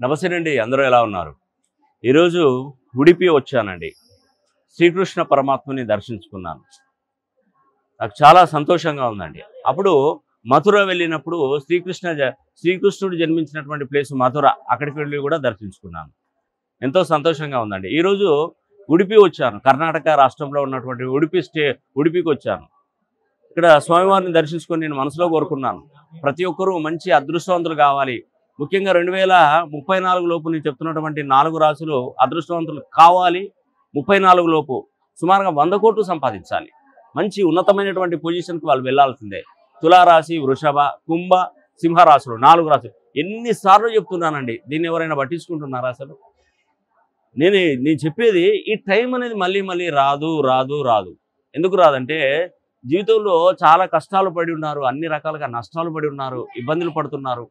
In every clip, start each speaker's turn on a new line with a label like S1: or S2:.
S1: నమస్తేనండి, అందరూ ఎలా ఉన్నారు? ఈరోజు ఉడిపి వచ్చానండి. శ్రీకృష్ణ పరమాత్మని దర్శించుకున్నాను. నాకు చాలా సంతోషంగా ఉందండి. అప్పుడు మథుర వెళ్ళినప్పుడు శ్రీకృష్ణుడు జన్మించినటువంటి ప్లేస్ మథుర, అక్కడికి వెళ్ళి కూడా దర్శించుకున్నాను. ఎంతో సంతోషంగా ఉందండి. ఈరోజు ఉడిపి వచ్చాను. కర్ణాటక రాష్ట్రంలో ఉన్నటువంటి ఉడిపికి వచ్చాను. ఇక్కడ స్వామివారిని దర్శించుకొని నేను మనసులో కోరుకున్నాను, ప్రతి ఒక్కరూ మంచి అదృష్టవంతులు కావాలి. ముఖ్యంగా 2034 లోపు నేను చెప్తున్నటువంటి 4 రాశులు అదృష్టవంతులు కావాలి. 34 లోపు సుమారుగా 100 కోట్లు సంపాదించాలి. మంచి ఉన్నతమైనటువంటి పొజిషన్కి వాళ్ళు వెళ్లాల్సిందే. తులారాశి, వృషభ, కుంభ, సింహరాశులు 4 రాశులు. ఎన్నిసార్లు చెప్తున్నానండి, దీన్ని ఎవరైనా పట్టించుకుంటున్నారా అసలు? నేను చెప్పేది, ఈ టైం అనేది మళ్ళీ మళ్ళీ రాదు రాదు రాదు. ఎందుకు రాదంటే, జీవితంలో చాలా కష్టాలు పడి ఉన్నారు, అన్ని రకాలుగా నష్టాలు పడి ఉన్నారు, ఇబ్బందులు పడుతున్నారు.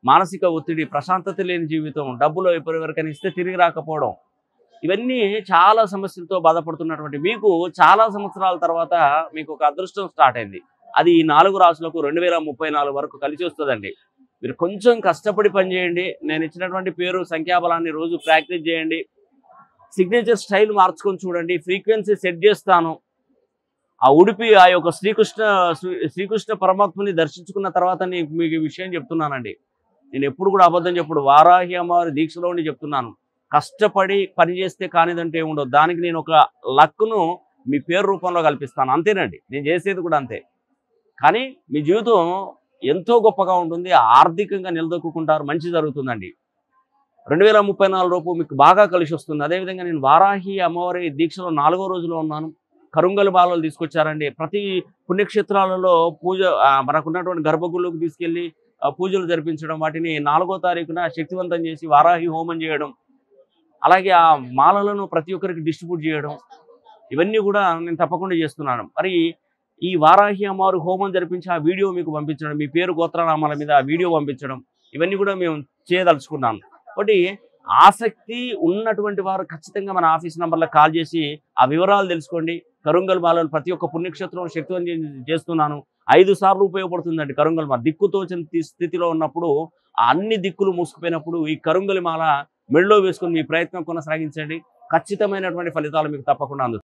S1: మానసిక ఒత్తిడి, ప్రశాంతత లేని జీవితం, డబ్బులు ఎవరికైనా ఇస్తే తిరిగి రాకపోవడం, ఇవన్నీ చాలా సమస్యలతో బాధపడుతున్నటువంటి మీకు చాలా సంవత్సరాల తర్వాత మీకు ఒక అదృష్టం స్టార్ట్ అయింది. అది ఈ 4 రాశులకు 2034 వరకు కలిసి వస్తుందండి. మీరు కొంచెం కష్టపడి పనిచేయండి. నేను ఇచ్చినటువంటి పేరు సంఖ్యాబలాన్ని రోజు ప్రాక్టీస్ చేయండి. సిగ్నేచర్ స్టైల్ మార్చుకొని చూడండి. ఫ్రీక్వెన్సీ సెట్ చేస్తాను. ఆ ఉడిపి ఆ యొక్క శ్రీకృష్ణ పరమాత్మని దర్శించుకున్న తర్వాత మీకు ఈ విషయం చెప్తున్నానండి. నేను ఎప్పుడు కూడా అబద్ధం చెప్పుడు, వారాహి అమ్మవారి దీక్షలో ఉండి చెప్తున్నాను. కష్టపడి పని చేస్తే కానిదంటే ఉండదు. దానికి నేను ఒక లక్ను మీ పేరు రూపంలో కల్పిస్తాను, అంతేనండి. నేను చేసేది కూడా అంతే. కానీ మీ జీవితం ఎంతో గొప్పగా ఉంటుంది. ఆర్థికంగా నిలదొక్కుంటారు, మంచి జరుగుతుందండి. 2034 లోపు మీకు బాగా కలిసి వస్తుంది. అదేవిధంగా నేను వారాహి అమ్మవారి దీక్షలో 4వ రోజులో ఉన్నాను. కరుంగలి బాలలు తీసుకొచ్చారండి. ప్రతి పుణ్యక్షేత్రాలలో మనకున్నటువంటి గర్భగుళ్ళకు తీసుకెళ్ళి పూజలు జరిపించడం, వాటిని 4వ తారీఖున శక్తివంతం చేసి వారాహి హోమం చేయడం, అలాగే ఆ మాలలను ప్రతి ఒక్కరికి డిస్ట్రిబ్యూట్ చేయడం, ఇవన్నీ కూడా నేను తప్పకుండా చేస్తున్నాను. మరి ఈ వారాహి అమ్మవారు హోమం జరిపించి ఆ వీడియో మీకు పంపించడం, మీ పేరు గోత్రనామాల మీద ఆ వీడియో పంపించడం, ఇవన్నీ కూడా మేము చేయదలుచుకున్నాను. కాబట్టి ఆసక్తి ఉన్నటువంటి వారు ఖచ్చితంగా మన ఆఫీస్ నంబర్లకు కాల్ చేసి ఆ వివరాలు తెలుసుకోండి. కరుంగల్ మాలను ప్రతి ఒక్క పుణ్యక్షేత్రం శక్తివంతం చేస్తున్నాను. 5 సార్లు ఉపయోగపడుతుందండి కరుంగల్ మాల. దిక్కుతోచని స్థితిలో ఉన్నప్పుడు, అన్ని దిక్కులు మూసుకుపోయినప్పుడు ఈ కరుంగలి మాల మెడలో వేసుకొని మీ ప్రయత్నం కొనసాగించండి. ఖచ్చితమైనటువంటి ఫలితాలు మీకు తప్పకుండా అందుతాయి.